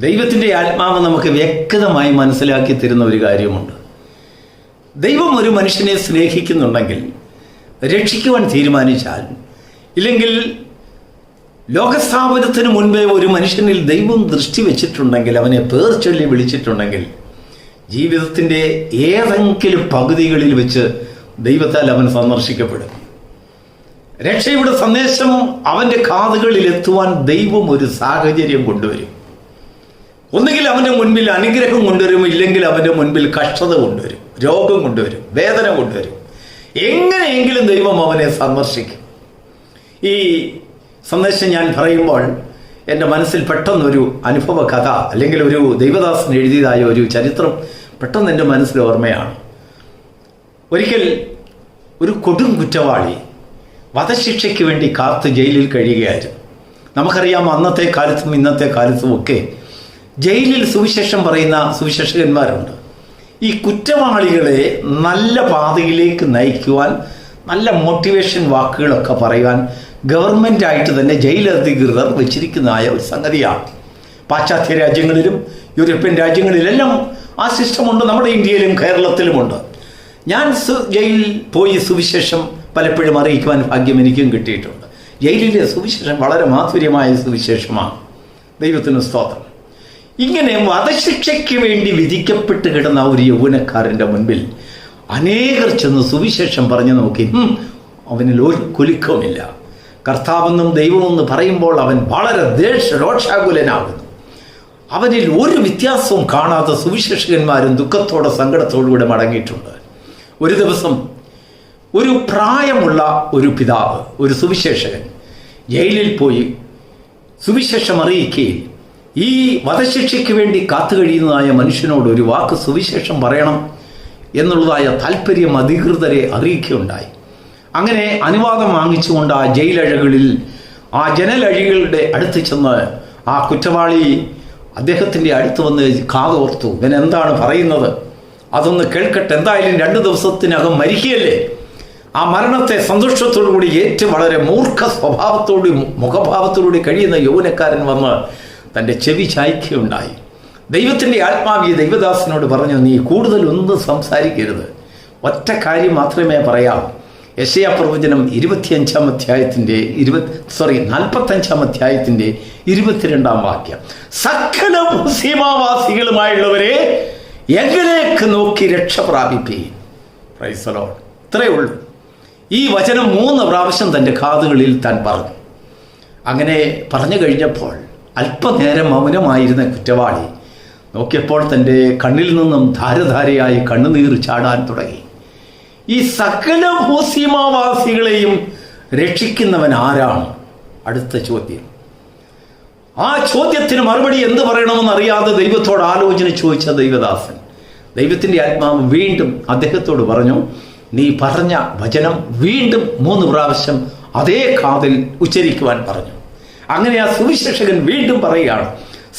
ദൈവത്തിൻ്റെ ആത്മാവ് നമുക്ക് വ്യക്തമായി മനസ്സിലാക്കി തരുന്ന ഒരു കാര്യമുണ്ട്. ദൈവം ഒരു മനുഷ്യനെ സ്നേഹിക്കുന്നുണ്ടെങ്കിൽ, രക്ഷിക്കുവാൻ തീരുമാനിച്ചാൽ, ഇല്ലെങ്കിൽ ലോകസ്ഥാപനത്തിന് മുൻപേ ഒരു മനുഷ്യനിൽ ദൈവം ദൃഷ്ടി വെച്ചിട്ടുണ്ടെങ്കിൽ, അവനെ പേർ ചൊല്ലി വിളിച്ചിട്ടുണ്ടെങ്കിൽ, ജീവിതത്തിൻ്റെ ഏതെങ്കിലും പകുതികളിൽ വെച്ച് ദൈവത്താൽ അവൻ സന്ദർശിക്കപ്പെടും. രക്ഷയുടെ സന്ദേശം അവൻ്റെ കാതുകളിൽ എത്തുവാൻ ദൈവം ഒരു സാഹചര്യം കൊണ്ടുവരും. ഒന്നുകിൽ അവൻ്റെ മുൻപിൽ അനുഗ്രഹം കൊണ്ടുവരും, ഇല്ലെങ്കിൽ അവൻ്റെ മുൻപിൽ കഷ്ടത കൊണ്ടുവരും, രോഗം കൊണ്ടുവരും, വേദന കൊണ്ടുവരും. എങ്ങനെയെങ്കിലും ദൈവം അവനെ സന്ദർശിക്കും. ഈ സന്ദേശം ഞാൻ പറയുമ്പോൾ എൻ്റെ മനസ്സിൽ പെട്ടെന്നൊരു അനുഭവ കഥ, അല്ലെങ്കിൽ ഒരു ദൈവദാസൻ എഴുതിയതായ ഒരു ചരിത്രം പെട്ടെന്ന് എൻ്റെ മനസ്സിൽ ഓർമ്മയാണ്. ഒരിക്കൽ ഒരു കൊടും കുറ്റവാളി വധശിക്ഷയ്ക്ക് വേണ്ടി കാത്ത് ജയിലിൽ കഴിയുകയായിരുന്നു. നമുക്കറിയാം, അന്നത്തെ കാലത്തും ഇന്നത്തെ കാലത്തും ഒക്കെ ജയിലിൽ സുവിശേഷം പറയുന്ന സുവിശേഷകന്മാരുണ്ട്. ഈ കുറ്റവാളികളെ നല്ല പാതയിലേക്ക് നയിക്കുവാൻ, നല്ല മോട്ടിവേഷൻ വാക്കുകളൊക്കെ പറയുവാൻ ഗവൺമെൻറ്റായിട്ട് തന്നെ ജയിലധികൃതർ വെച്ചിരിക്കുന്നതായ ഒരു സംഗതിയാണ്. പാശ്ചാത്യ രാജ്യങ്ങളിലും യൂറോപ്യൻ രാജ്യങ്ങളിലെല്ലാം ആ സിസ്റ്റമുണ്ട്. നമ്മുടെ ഇന്ത്യയിലും കേരളത്തിലുമുണ്ട്. ഞാൻ ജയിലിൽ പോയി സുവിശേഷം പലപ്പോഴും അറിയിക്കുവാൻ ഭാഗ്യം എനിക്കും കിട്ടിയിട്ടുണ്ട്. ജയിലിലെ സുവിശേഷം വളരെ മാധുര്യമായ സുവിശേഷമാണ്. ദൈവത്തിന് സ്തോത്രം. ഇങ്ങനെ വധശിക്ഷയ്ക്ക് വേണ്ടി വിധിക്കപ്പെട്ട് കിടന്ന ഒരു യൗവനക്കാരൻ്റെ മുൻപിൽ അനേകർ ചെന്ന് സുവിശേഷം പറഞ്ഞു നോക്കി. അവനിൽ ഒരു കുലുക്കവുമില്ല. കർത്താവെന്നും ദൈവമെന്ന് പറയുമ്പോൾ അവൻ വളരെ രോഷാകുലനാകുന്നു. അവനിൽ ഒരു വ്യത്യാസവും കാണാത്ത സുവിശേഷകന്മാരും ദുഃഖത്തോടെ സങ്കടത്തോടുകൂടെ മടങ്ങിയിട്ടുണ്ട്. ഒരു ദിവസം ഒരു പ്രായമുള്ള ഒരു പിതാവ്, ഒരു സുവിശേഷകൻ ജയിലിൽ പോയി സുവിശേഷം അറിയിക്കുകയും ഈ വധശിക്ഷയ്ക്ക് വേണ്ടി കാത്തു കഴിയുന്നതായ മനുഷ്യനോട് ഒരു വാക്ക് സുവിശേഷം പറയണം എന്നുള്ളതായ താല്പര്യം അധികൃതരെ അറിയിക്കുകയുണ്ടായി. അങ്ങനെ അനുവാദം വാങ്ങിച്ചുകൊണ്ട് ആ ജയിലഴകളിൽ, ആ ജനലഴികളുടെ അടുത്ത് ചെന്ന് ആ കുറ്റവാളി അദ്ദേഹത്തിൻ്റെ അടുത്ത് വന്ന് കാതോർത്തു. ഇവൻ എന്താണ് പറയുന്നത്, അതൊന്ന് കേൾക്കട്ടെ. എന്തായാലും 2 ദിവസത്തിനകം മരിക്കുകയല്ലേ. ആ മരണത്തെ സന്തോഷത്തോടുകൂടി ഏറ്റവും വളരെ മൂർഖ സ്വഭാവത്തോടുകൂടി, മുഖഭാവത്തോടുകൂടി കഴിയുന്ന യൗവനക്കാരൻ വന്ന് തൻ്റെ ചെവി ചായ്ക്കുകയുണ്ടായി. ദൈവത്തിൻ്റെ ആത്മാവ് ഈ ദൈവദാസനോട് പറഞ്ഞു, നീ കൂടുതലൊന്നും സംസാരിക്കരുത്, ഒറ്റ കാര്യം മാത്രമേ പറയാവൂ. യെശയ്യാ പ്രവചനം 45-ാം അധ്യായത്തിൻ്റെ 45-ാം അധ്യായത്തിൻ്റെ 22-ാം വാക്യം, സകല സീമാവാസികളുമായുള്ളവരെ എങ്കിലേക്ക് നോക്കി രക്ഷ പ്രാപിപ്പീൻ. Price the Lord. ഇത്രയേ ഉള്ളൂ. ഈ വചനം 3 പ്രാവശ്യം തൻ്റെ കാതുകളിൽ താൻ പറഞ്ഞു. അങ്ങനെ പറഞ്ഞു കഴിഞ്ഞപ്പോൾ അല്പനേരം മൗനമായിരുന്ന കുറ്റവാളി നോക്കിയപ്പോൾ തൻ്റെ കണ്ണിൽ നിന്നും ധാരധാരയായി കണ്ണുനീർ ചാടാൻ തുടങ്ങി. ഈ സകല ഭൂസീമാവാസികളെയും രക്ഷിക്കുന്നവൻ ആരാണ്? അടുത്ത ചോദ്യം. ആ ചോദ്യത്തിന് മറുപടി എന്ത് പറയണമെന്ന് അറിയാതെ ദൈവത്തോട് ആലോചന ചോദിച്ച ദൈവദാസൻ, ദൈവത്തിൻ്റെ ആത്മാവ് വീണ്ടും അദ്ദേഹത്തോട് പറഞ്ഞു, നീ പറഞ്ഞ വചനം വീണ്ടും 3 പ്രാവശ്യം അതേ കാതിൽ ഉച്ചരിക്കുവാൻ പറഞ്ഞു. അങ്ങനെ ആ സുവിശേഷകൻ വീണ്ടും പറയുകയാണ്,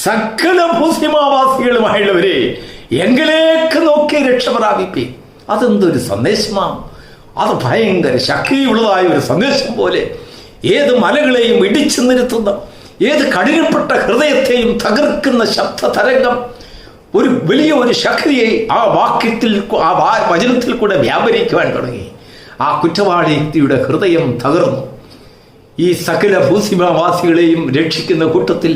സകല ഭൂസീമാവാസികളുമായുള്ളവരെ എങ്കിലേക്ക് നോക്കി രക്ഷ പ്രാപിപ്പീൻ. അതെന്തൊരു സന്ദേശമാണ്! അത് ഭയങ്കര ശക്തിയുള്ളതായ ഒരു സന്ദേശം പോലെ, ഏത് മലകളെയും ഇടിച്ചു നിരത്തുന്ന, ഏത് കഠിനപ്പെട്ട ഹൃദയത്തെയും തകർക്കുന്ന ശബ്ദ തരംഗം, ഒരു വലിയ ഒരു ശക്തിയെ ആ വാക്യത്തിൽ, ആ വചനത്തിൽ കൂടെ വ്യാപരിക്കുവാൻ തുടങ്ങി. ആ കുറ്റവാളിയുടെ ഹൃദയം തകർന്നു. ഈ സകല ഭൂസീമാവാസികളെയും രക്ഷിക്കുന്ന കൂട്ടത്തിൽ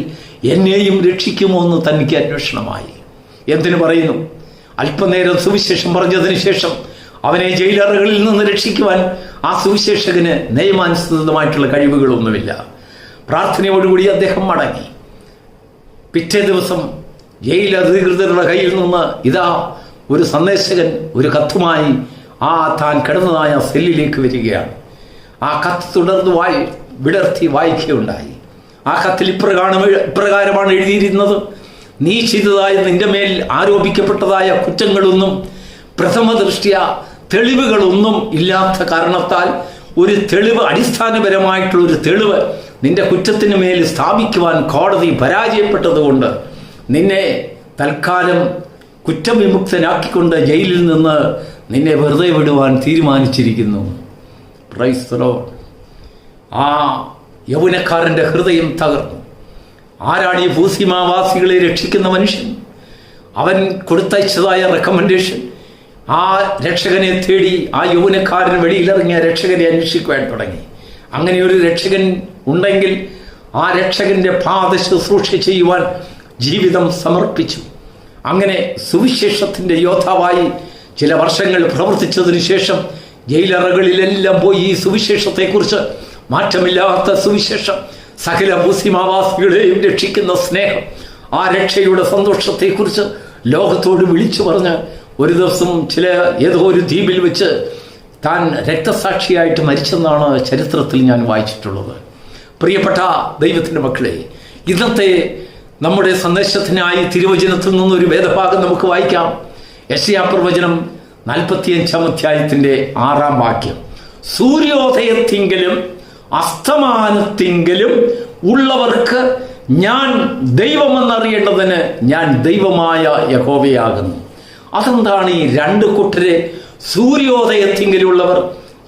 എന്നെയും രക്ഷിക്കുമോ എന്ന് തനിക്ക് അന്വേഷണമായി. എന്തിനു പറയുന്നു? അല്പനേരം സുവിശേഷം പറഞ്ഞതിന് ശേഷം അവനെ ജയിലറകളിൽ നിന്ന് രക്ഷിക്കുവാൻ ആ സുവിശേഷകന് നിയമാനുസൃതമായിട്ടുള്ള കഴിവുകളൊന്നുമില്ല. പ്രാർത്ഥനയോടുകൂടി അദ്ദേഹം മടങ്ങി. പിറ്റേ ദിവസം ജയിൽ അധികൃതരുടെ കയ്യിൽ നിന്ന് ഇതാ ഒരു സന്ദേശകൻ ഒരു കത്തുമായി താൻ കിടന്നതായ സെല്ലിലേക്ക് വരികയാണ്. ആ കത്ത് തുടർന്ന് വിടർത്തി വായിക്കുകയുണ്ടായി. ആ കത്തിൽ ഇപ്രകാരമാണ് എഴുതിയിരുന്നത്, നീ ചെയ്തതായ നിന്റെ മേൽ ആരോപിക്കപ്പെട്ടതായ കുറ്റങ്ങളൊന്നും പ്രഥമ ദൃഷ്ട്യാ തെളിവുകളൊന്നും ഇല്ലാത്ത കാരണത്താൽ ഒരു തെളിവ്, അടിസ്ഥാനപരമായിട്ടുള്ള ഒരു തെളിവ് നിന്റെ കുറ്റത്തിന് മേൽ സ്ഥാപിക്കുവാൻ കോടതി പരാജയപ്പെട്ടതുകൊണ്ട് നിന്നെ തൽക്കാലം കുറ്റവിമുക്തനാക്കിക്കൊണ്ട് ജയിലിൽ നിന്ന് നിന്നെ വെറുതെ വിടുവാൻ തീരുമാനിച്ചിരിക്കുന്നു. Praise the Lord. ആ യൗവനക്കാരൻ്റെ ഹൃദയം തകർന്നു. ആരാണ് ഈ ഭൂസീമാവാസികളെ രക്ഷിക്കുന്ന മനുഷ്യൻ? അവൻ കൊടുത്തയച്ചതായ റെക്കമെൻഡേഷൻ, ആ രക്ഷകനെ തേടി ആ യൗവനക്കാരൻ വെളിയിലിറങ്ങിയ രക്ഷകനെ അന്വേഷിക്കുവാൻ തുടങ്ങി. അങ്ങനെ ഒരു രക്ഷകൻ ഉണ്ടെങ്കിൽ ആ രക്ഷകന്റെ പാദ ശുശ്രൂഷ ചെയ്യുവാൻ ജീവിതം സമർപ്പിച്ചു. അങ്ങനെ സുവിശേഷത്തിന്റെ യോദ്ധാവായി ചില വർഷങ്ങൾ പ്രവർത്തിച്ചതിന് ശേഷം ജയിലറകളിലെല്ലാം പോയി ഈ സുവിശേഷത്തെക്കുറിച്ച്, മാറ്റമില്ലാത്ത സുവിശേഷം, സകല ഭൂസീമാവാസികളെയും രക്ഷിക്കുന്ന സ്നേഹം, ആ രക്ഷയുടെ സന്തോഷത്തെക്കുറിച്ച് ലോകത്തോട് വിളിച്ചു പറഞ്ഞ് ഒരു ദിവസം ഏതോ ഒരു ദ്വീപിൽ വെച്ച് താൻ രക്തസാക്ഷിയായിട്ട് മരിച്ചെന്നാണ് ചരിത്രത്തിൽ ഞാൻ വായിച്ചിട്ടുള്ളത്. പ്രിയപ്പെട്ട ദൈവത്തിൻ്റെ മക്കളെ, ഇന്നത്തെ നമ്മുടെ സന്ദേശത്തിനായി തിരുവചനത്തിൽ നിന്നൊരു വേദഭാഗം നമുക്ക് വായിക്കാം. യെശയ്യാപ്രവചനം 45-ാം അധ്യായത്തിൻ്റെ 6-ാം വാക്യം. സൂര്യോദയത്തിങ്കലും അസ്തമാനത്തിങ്കലും ഉള്ളവർക്ക് ഞാൻ ദൈവമെന്നറിയേണ്ടതിന് ഞാൻ ദൈവമായ യഹോവയാകുന്നു. അതെന്താണ് ഈ രണ്ട് കൂട്ടരെ? സൂര്യോദയത്തിങ്കിലുള്ളവർ,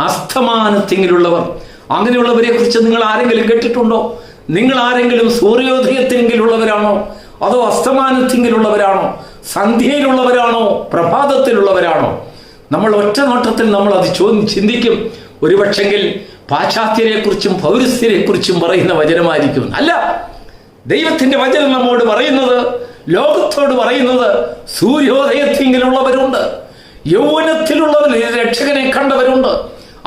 അസ്തമാനത്തിങ്കിലുള്ളവർ. അങ്ങനെയുള്ളവരെ കുറിച്ച് നിങ്ങൾ ആരെങ്കിലും കേട്ടിട്ടുണ്ടോ? നിങ്ങൾ ആരെങ്കിലും സൂര്യോദയത്തിങ്കിലുള്ളവരാണോ, അതോ അസ്തമാനത്തിങ്കിലുള്ളവരാണോ, സന്ധ്യയിലുള്ളവരാണോ, പ്രഭാതത്തിലുള്ളവരാണോ? നമ്മൾ ഒറ്റ നോട്ടത്തിൽ നമ്മൾ അത് ചിന്തിക്കും. ഒരുപക്ഷെങ്കിൽ പാശ്ചാത്യരെ കുറിച്ചും പൗരസ്ത്യരെ കുറിച്ചും പറയുന്ന വചനമായിരിക്കും. അല്ല, ദൈവത്തിന്റെ വചനം നമ്മോട് പറയുന്നത്, ലോകത്തോട് പറയുന്നത്, സൂര്യോദയത്തിങ്കിലുള്ളവരുണ്ട്, യൗവനത്തിലുള്ളവർ രക്ഷകനെ കണ്ടവരുണ്ട്,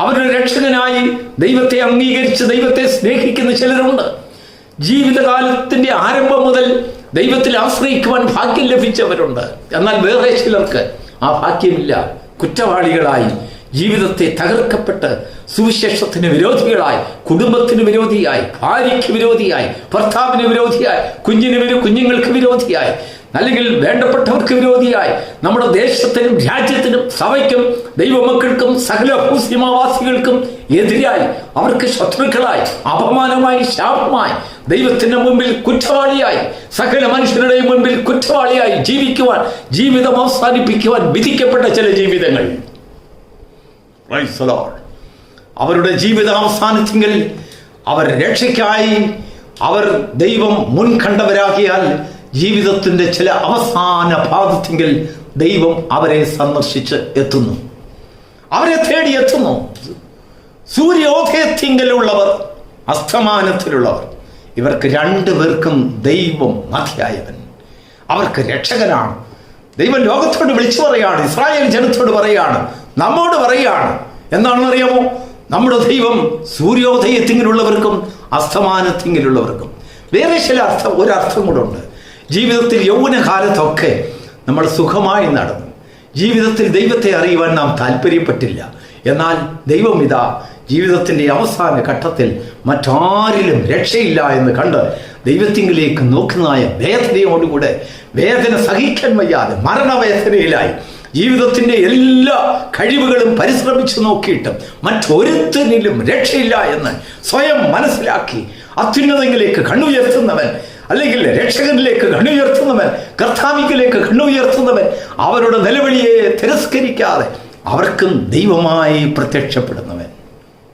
അവരുടെ രക്ഷകനായി ദൈവത്തെ അംഗീകരിച്ച് ദൈവത്തെ സ്നേഹിക്കുന്ന ചിലരുണ്ട്. ജീവിതകാലത്തിന്റെ ആരംഭം മുതൽ ദൈവത്തിൽ ആശ്രയിക്കുവാൻ ഭാഗ്യം ലഭിച്ചവരുണ്ട്. എന്നാൽ വേറെ ചിലർക്ക് ആ ഭാഗ്യമില്ല. കുറ്റവാളികളായി ജീവിതത്തെ തകർക്കപ്പെട്ട് സുവിശേഷത്തിന് വിരോധികളായി, കുടുംബത്തിന് വിരോധിയായി, ഭാര്യയ്ക്ക് വിരോധിയായി, ഭർത്താവിന് വിരോധിയായി, കുഞ്ഞുങ്ങൾക്ക് വിരോധിയായി, അല്ലെങ്കിൽ വേണ്ടപ്പെട്ടവർക്ക് വിരോധിയായി, നമ്മുടെ ദേശത്തിനും രാജ്യത്തിനും സഭയ്ക്കും ദൈവമക്കൾക്കും സകല ഭൂസീമാവാസികൾക്കും എതിരായി, അവർക്ക് ശത്രുക്കളായി, അപമാനമായി, ശാപമായി, ദൈവത്തിന്റെ മുമ്പിൽ കുറ്റവാളിയായി, സകല മനുഷ്യരുടെ മുമ്പിൽ കുറ്റവാളിയായി ജീവിക്കുവാൻ, ജീവിതം അവസാനിപ്പിക്കുവാൻ വിധിക്കപ്പെട്ട ചില ജീവിതങ്ങൾ. അവരുടെ ജീവിതാവസാനത്തിങ്കിൽ അവർ രക്ഷയ്ക്കായി അവർ ദൈവം മുൻകണ്ടവരാകിയാൽ ജീവിതത്തിന്റെ ചില അവസാന ഭാഗത്തിങ്കിൽ ദൈവം അവരെ സന്ദർശിച്ച് എത്തുന്നു, അവരെ തേടി എത്തുന്നു. സൂര്യോദയത്തിങ്കലുള്ളവർ, അസ്തമാനത്തിലുള്ളവർ, ഇവർക്ക് രണ്ടുപേർക്കും ദൈവം മതിയായവൻ, അവർക്ക് രക്ഷകനാണ്. ദൈവം ലോകത്തോട് വിളിച്ചു പറയാണ്, ഇസ്രായേൽ ജനത്തോട് പറയാണ്, നമ്മോട് പറയാണ്. എന്താണെന്ന് അറിയാമോ? നമ്മുടെ ദൈവം സൂര്യോദയത്തിങ്കിലുള്ളവർക്കും അസ്തമാനത്തിങ്കിലുള്ളവർക്കും. വേറെ ചില ഒരർത്ഥം കൂടെ ഉണ്ട്. ജീവിതത്തിൽ യൗവനകാലത്തൊക്കെ നമ്മൾ സുഖമായി നടന്നു, ജീവിതത്തിൽ ദൈവത്തെ അറിയുവാൻ നാം താല്പര്യപ്പെട്ടില്ല. എന്നാൽ ദൈവം ഇതാ ജീവിതത്തിൻ്റെ അവസാന ഘട്ടത്തിൽ മറ്റാരിലും രക്ഷയില്ല എന്ന് കണ്ട് ദൈവത്തിങ്കിലേക്ക് നോക്കുന്നതായ വേദനയോടുകൂടെ, വേദന സഹിക്കാൻ വയ്യാതെ മരണവേദനയിലായി ജീവിതത്തിൻ്റെ എല്ലാ കഴിവുകളും പരിശ്രമിച്ചു നോക്കിയിട്ടും മറ്റൊരുത്തനിലും രക്ഷയില്ല എന്ന് സ്വയം മനസ്സിലാക്കി അത്യുന്നതങ്ങളിലേക്ക് കണ്ണുയർത്തുന്നവൻ, അല്ലെങ്കിൽ രക്ഷകനിലേക്ക് കണ്ണുയർത്തുന്നവൻ, കർത്താവിലേക്ക് കണ്ണുയർത്തുന്നവൻ, അവരുടെ നിലവിളിയെ തിരസ്കരിക്കാതെ അവർക്കും ദൈവമായി പ്രത്യക്ഷപ്പെടുന്നവൻ.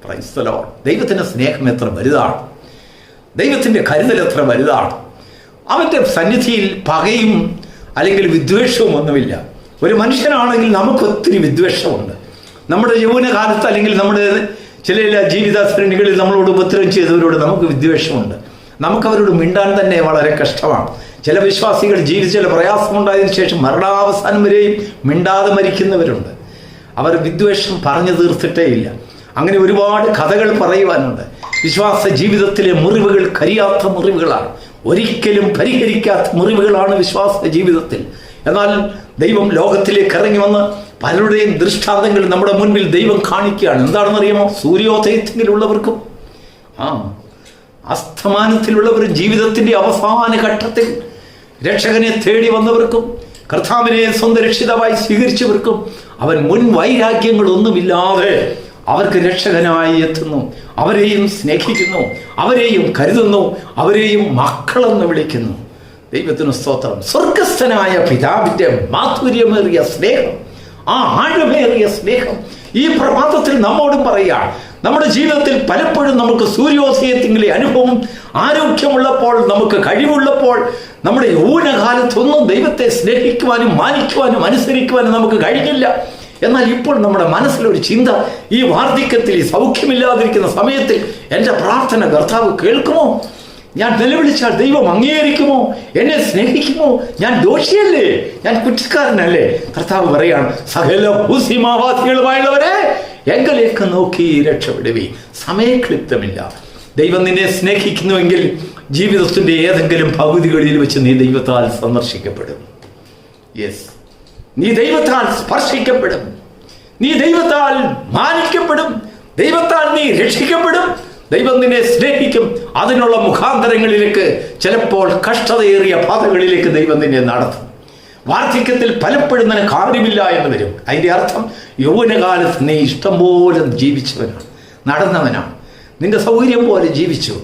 Price the Lord. ദൈവത്തിൻ്റെ സ്നേഹം എത്ര വലുതാണ്, ദൈവത്തിൻ്റെ കരുതൽ എത്ര വലുതാണ്. അവൻ്റെ സന്നിധിയിൽ പകയും അല്ലെങ്കിൽ വിദ്വേഷവും ഒന്നുമില്ല. ഒരു മനുഷ്യനാണെങ്കിൽ നമുക്ക് ഒത്തിരി വിദ്വേഷമുണ്ട്. നമ്മുടെ യൗവനകാലത്ത് അല്ലെങ്കിൽ നമ്മുടെ ചില ജീവിത ശ്രേണികളിൽ നമ്മളോട് ഉപദ്രവം ചെയ്തവരോട് നമുക്ക് വിദ്വേഷമുണ്ട്. നമുക്കവരോട് മിണ്ടാൻ തന്നെ വളരെ കഷ്ടമാണ്. ചില വിശ്വാസികൾ ജീവിച്ച ചില പ്രയാസമുണ്ടായതിനു ശേഷം മരണാവസാനം വരെയും മിണ്ടാതെ മരിക്കുന്നവരുണ്ട്. അവർ വിദ്വേഷം പറഞ്ഞു തീർത്തിട്ടേ ഇല്ല. അങ്ങനെ ഒരുപാട് കഥകൾ പറയുവാനുണ്ട്. വിശ്വാസ ജീവിതത്തിലെ മുറിവുകൾ കരിയാത്ത മുറിവുകളാണ്, ഒരിക്കലും പരിഹരിക്കാത്ത മുറിവുകളാണ് വിശ്വാസ ജീവിതത്തിൽ. എന്നാൽ ദൈവം ലോകത്തിലേക്ക് ഇറങ്ങി വന്ന് പലരുടെയും ദൃഷ്ടാന്തങ്ങൾ നമ്മുടെ മുൻപിൽ ദൈവം കാണിക്കുകയാണ്. എന്താണെന്നറിയാമോ? സൂര്യോദയത്തിലുള്ളവർക്കും അസ്തമാനത്തിലുള്ളവരും ജീവിതത്തിന്റെ അവസാന ഘട്ടത്തിൽ രക്ഷകനെ തേടി വന്നവർക്കും കർത്താവിനെ സ്വന്തം രക്ഷിതാവായി സ്വീകരിച്ചവർക്കും അവൻ മുൻ വൈരാഗ്യങ്ങളൊന്നുമില്ലാതെ അവർക്ക് രക്ഷകനായി എത്തുന്നു. അവരെയും സ്നേഹിക്കുന്നു, അവരെയും കരുതുന്നു, അവരെയും മക്കളെന്ന് വിളിക്കുന്നു. ദൈവത്തിന് സ്തോത്രം. സ്വർഗസ്ഥനായ പിതാവിന്റെ മാധുര്യമേറിയ സ്നേഹം, ആ ആഴമേറിയ സ്നേഹം ഈ പ്രഭാതത്തിൽ നമ്മോടും പറയുകയാണ്. നമ്മുടെ ജീവിതത്തിൽ പലപ്പോഴും നമുക്ക് സൂര്യോദയത്തിലെ അനുഭവം, ആരോഗ്യമുള്ളപ്പോൾ, നമുക്ക് കഴിവുള്ളപ്പോൾ, നമ്മുടെ യൗവനകാലത്തൊന്നും ദൈവത്തെ സ്നേഹിക്കുവാനും മാനിക്കുവാനും അനുസരിക്കുവാനും നമുക്ക് കഴിഞ്ഞില്ല. എന്നാൽ ഇപ്പോൾ നമ്മുടെ മനസ്സിലൊരു ചിന്ത, ഈ വാർദ്ധക്യത്തിൽ, ഈ സൗഖ്യമില്ലാതിരിക്കുന്ന സമയത്തിൽ എൻ്റെ പ്രാർത്ഥന കർത്താവ് കേൾക്കുമോ? ഞാൻ നിലവിളിച്ചാൽ ദൈവം അംഗീകരിക്കുമോ? എന്നെ സ്നേഹിക്കുമോ? ഞാൻ ദോഷിയല്ലേ? ഞാൻ കുറ്റക്കാരനല്ലേ? കർത്താവ് പറയാണ്, സകല ഭൂസിമാവാസികളുമായുള്ളവരെ എങ്കിലേക്ക് നോക്കി രക്ഷപ്പെടുവി. സമയക്ലിപ്തമില്ല. ദൈവം നിന്നെ സ്നേഹിക്കുന്നുവെങ്കിൽ ജീവിതത്തിന്റെ ഏതെങ്കിലും പകുതികളിൽ വെച്ച് നീ ദൈവത്താൽ സന്ദർശിക്കപ്പെടും. യെസ്, നീ ദൈവത്താൽ സ്പർശിക്കപ്പെടും, നീ ദൈവത്താൽ മാനിക്കപ്പെടും, ദൈവത്താൽ നീ രക്ഷിക്കപ്പെടും. ദൈവം നിന്നെ സ്നേഹിക്കും. അതിനുള്ള മുഖാന്തരങ്ങളിലേക്ക്, ചിലപ്പോൾ കഷ്ടതയേറിയ പാതകളിലേക്ക് ദൈവം നിന്നെ നടത്തും. വാർദ്ധക്യത്തിൽ പലപ്പോഴും നിനക്ക് കാര്യമില്ല എന്ന് വരും. അതിൻ്റെ അർത്ഥം യൗവനകാലത്ത് നീ ഇഷ്ടം പോലെ ജീവിച്ചവനാണ്, നടന്നവനാണ്, നിന്റെ സൗകര്യം പോലെ ജീവിച്ചു.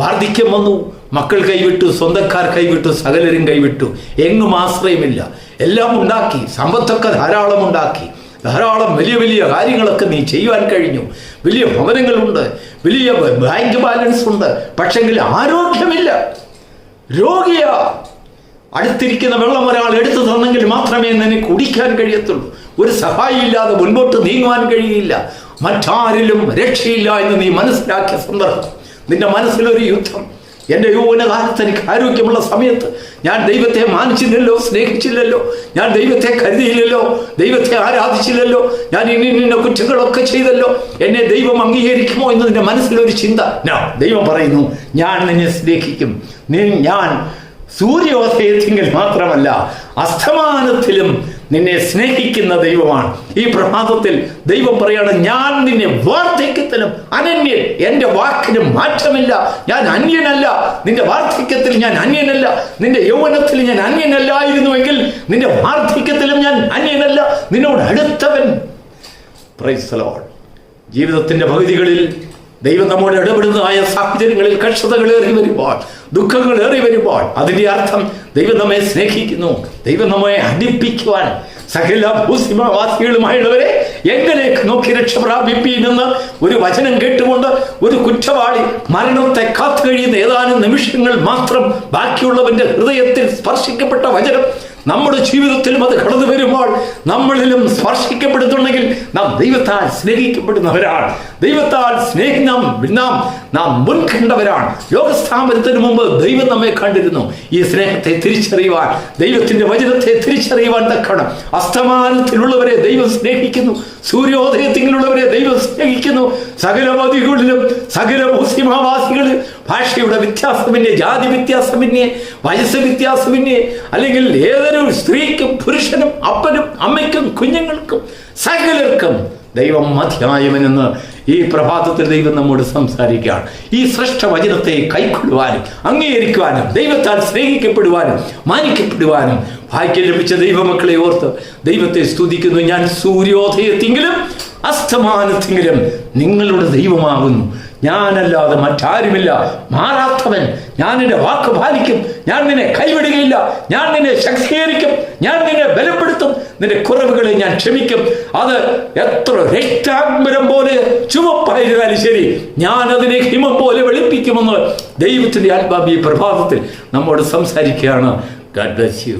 വാർദ്ധക്യം വന്നു, മക്കൾ കൈവിട്ടു, സ്വന്തക്കാർ കൈവിട്ടു, സകലരും കൈവിട്ടു, എങ്ങും ആശ്രയമില്ല. എല്ലാം ഉണ്ടാക്കി, സമ്പത്തൊക്കെ ധാരാളം ഉണ്ടാക്കി, ധാരാളം വലിയ വലിയ കാര്യങ്ങളൊക്കെ നീ ചെയ്യുവാൻ കഴിഞ്ഞു. വലിയ ഭവനങ്ങളുണ്ട്, വലിയ ബാങ്ക് ബാലൻസ് ഉണ്ട്, പക്ഷെങ്കിൽ ആരോഗ്യമില്ല, രോഗിയാ. അടുത്തിരിക്കുന്ന വെള്ളം ഒരാൾ എടുത്തു തന്നെങ്കിൽ മാത്രമേ നിനക്ക് കുടിക്കാൻ കഴിയത്തുള്ളൂ. ഒരു സഹായം ഇല്ലാതെ മുൻപോട്ട് നീങ്ങുവാൻ കഴിയില്ല. മറ്റാരിലും രക്ഷയില്ല എന്ന് നീ മനസ്സിലാക്കിയ സന്ദർഭം, നിന്റെ മനസ്സിലൊരു യുദ്ധം. എൻ്റെ യൗവനകാലത്ത് എനിക്ക് ആരോഗ്യമുള്ള സമയത്ത് ഞാൻ ദൈവത്തെ മാനിച്ചില്ലല്ലോ, സ്നേഹിച്ചില്ലല്ലോ, ഞാൻ ദൈവത്തെ കരുതിയില്ലല്ലോ, ദൈവത്തെ ആരാധിച്ചില്ലല്ലോ, ഞാൻ ഇന്ന കുറ്റങ്ങളൊക്കെ ചെയ്തല്ലോ, എന്നെ ദൈവം അംഗീകരിക്കുമോ എന്ന് നിന്റെ മനസ്സിലൊരു ചിന്ത. ദൈവം പറയുന്നു, ഞാൻ നിന്നെ സ്നേഹിക്കും. ഞാൻ സൂര്യോദയത്തിങ്കിൽ മാത്രമല്ല അസ്തമാനത്തിലും നിന്നെ സ്നേഹിക്കുന്ന ദൈവമാണ്. ഈ പ്രഭാതത്തിൽ ദൈവം പറയാണ്, ഞാൻ നിന്നെ വാർദ്ധക്യത്തിലും അനന്യൻ, എൻ്റെ വാക്കിന് മാറ്റമില്ല. ഞാൻ അന്യനല്ല. നിന്റെ വാർദ്ധക്യത്തിൽ ഞാൻ അന്യനല്ല, നിന്റെ യൗവനത്തിൽ ഞാൻ അന്യനല്ലായിരുന്നുവെങ്കിൽ നിന്റെ വാർദ്ധക്യത്തിലും ഞാൻ അന്യനല്ല, നിന്നോട് അടുത്തവൻ. Price the Lord. ജീവിതത്തിന്റെ പകുതികളിൽ ദൈവം നമ്മോട് ഇടപെടുന്നതായ സാഹചര്യങ്ങളിൽ കഷ്ടതകൾ ഏറി വരുമ്പോൾ, ദുഃഖങ്ങൾ ഏറി വരുമ്പോൾ, അതിൻ്റെ അർത്ഥം ദൈവം നമ്മെ സ്നേഹിക്കുന്നു. ദൈവം നമ്മെ അടുപ്പിക്കുവാൻ, സകല ഭൂസിമാവാസികളുമായുള്ളവരെ എങ്കിലേക്ക് നോക്കി രക്ഷപ്രാപിപ്പീനെന്ന് ഒരു വചനം കേട്ടുകൊണ്ട് ഒരു കുറ്റവാളി മരണത്തെ കാത്തു കഴിയുന്ന ഏതാനും നിമിഷങ്ങൾ മാത്രം ബാക്കിയുള്ളവന്റെ ഹൃദയത്തിൽ സ്പർശിക്കപ്പെട്ട വചനം നമ്മുടെ ജീവിതത്തിലും അത് കടന്നു വരുമ്പോൾ നമ്മളിലും സ്പർശിക്കപ്പെടുന്നുണ്ടെങ്കിൽ നാം ദൈവത്താൽ സ്നേഹിക്കപ്പെടുന്നവരാണ്. ദൈവത്താൽ നാം മുൻകണ്ടവരാണ്. ലോകസ്ഥാപനത്തിന് മുമ്പ് ദൈവം നമ്മെ കണ്ടിരുന്നു. ഈ സ്നേഹത്തെ തിരിച്ചറിയുവാൻ, ദൈവത്തിന്റെ വചനത്തെ തിരിച്ചറിയുവാൻ തക്കണം. അസ്തമാനത്തിലുള്ളവരെ ദൈവം സ്നേഹിക്കുന്നു, സൂര്യോദയത്തിലുള്ളവരെ ദൈവം സ്നേഹിക്കുന്നു. സകല മതികളിലും, സകല മുസ്ലിമാവാസികളിലും ഭാഷയുടെ വ്യത്യാസമില്ലേ, ജാതി വ്യത്യാസമില്ലേ, വയസ്സ് വ്യത്യാസമില്ലേ, അല്ലെങ്കിൽ ഏതൊരു സ്ത്രീക്കും പുരുഷനും അപ്പനും അമ്മയ്ക്കും കുഞ്ഞുങ്ങൾക്കും സകലർക്കും ദൈവം മധ്യായവനെന്ന് ഈ പ്രഭാതത്തിൽ ദൈവം നമ്മോട് സംസാരിക്കുകയാണ്. ഈ ശ്രേഷ്ഠ വചനത്തെ കൈക്കൊള്ളുവാനും അംഗീകരിക്കുവാനും ദൈവത്താൽ സ്നേഹിക്കപ്പെടുവാനും മാനിക്കപ്പെടുവാനും ഭാഗ്യം ലഭിച്ച ദൈവമക്കളെ ഓർത്ത് ദൈവത്തെ സ്തുതിക്കുന്നു. ഞാൻ സൂര്യോദയത്തിങ്കിലും അസ്തമാനത്തിങ്കിലും നിങ്ങളുടെ ദൈവമാകുന്നു. ഞാനല്ലാതെ മറ്റാരുമില്ല. മാറാത്തവൻ. ഞാൻ നിന്റെ വാക്ക് പാലിക്കും. ഞാൻ നിന്നെ കൈവിടുകയില്ല. ഞാൻ നിന്നെ ശക്തീകരിക്കും. ഞാൻ നിന്നെ ബലപ്പെടുത്തും. നിന്റെ കുറവുകളെ ഞാൻ ക്ഷമിക്കും. അത് എത്ര രക്താംബരം പോലെ ചുവപ്പായിരുന്നാലും ശരി, ഞാൻ അതിനെ ഹിമം പോലെ വെളുപ്പിക്കുമെന്ന് ദൈവത്തിന്റെ ആത്മാവ് ഈ പ്രഭാതത്തിൽ നമ്മോട് സംസാരിക്കുകയാണ്. God bless you.